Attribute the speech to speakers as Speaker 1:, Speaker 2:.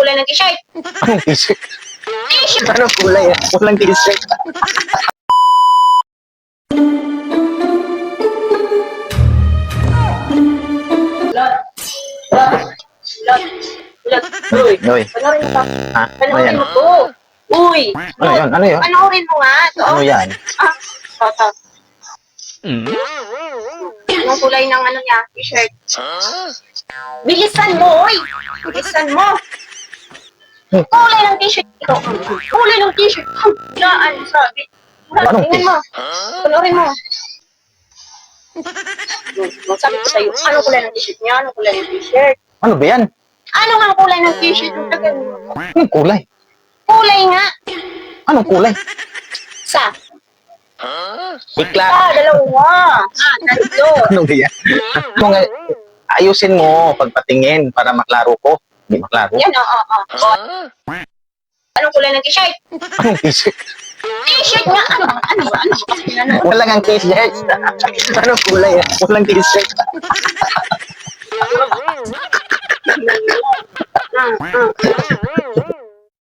Speaker 1: kulay ng t-shirt?
Speaker 2: Anong t-shirt?
Speaker 1: T-shirt!
Speaker 2: Anong kulay? Walang t-shirt.
Speaker 1: Lot. Uy,
Speaker 2: Uy.
Speaker 1: panoorin mo.
Speaker 2: Ha? Ano
Speaker 1: Panoorin
Speaker 2: yan?
Speaker 1: mo to. Uy,
Speaker 2: Ano yan? Ano yan?
Speaker 1: panoorin mo nga. To.
Speaker 2: Ano yan?
Speaker 1: Ito. Anong kulay ng ano niya, t-shirt? Bilisan mo, oy! Bilisan mo! Kulay ng t-shirt ito. Kulay ng t-shirt. Saan? Sabi.
Speaker 2: Anong
Speaker 1: Tingnan mo. Panoorin mo. Sabi ko sa'yo, anong kulay ng t-shirt niya? Anong kulay ng t-shirt?
Speaker 2: Ano ba yan?
Speaker 1: Ano nga ang kulay ng t-shirt? Ang tagal mo.
Speaker 2: Anong kulay?
Speaker 1: Kulay nga.
Speaker 2: Anong kulay?
Speaker 1: Sa?
Speaker 2: Ikla.
Speaker 1: Dalawa. Tatlo.
Speaker 2: Ano ba yan? Kung ayusin mo pagpatingin para maklaro ko. Hindi maklaro.
Speaker 1: Yan, oo. Anong kulay ng t-shirt?
Speaker 2: Anong t-shirt?
Speaker 1: T-shirt nga. Ano?
Speaker 2: Wala kang t-shirt. Anong kulay? Walang t-shirt.
Speaker 1: Ano?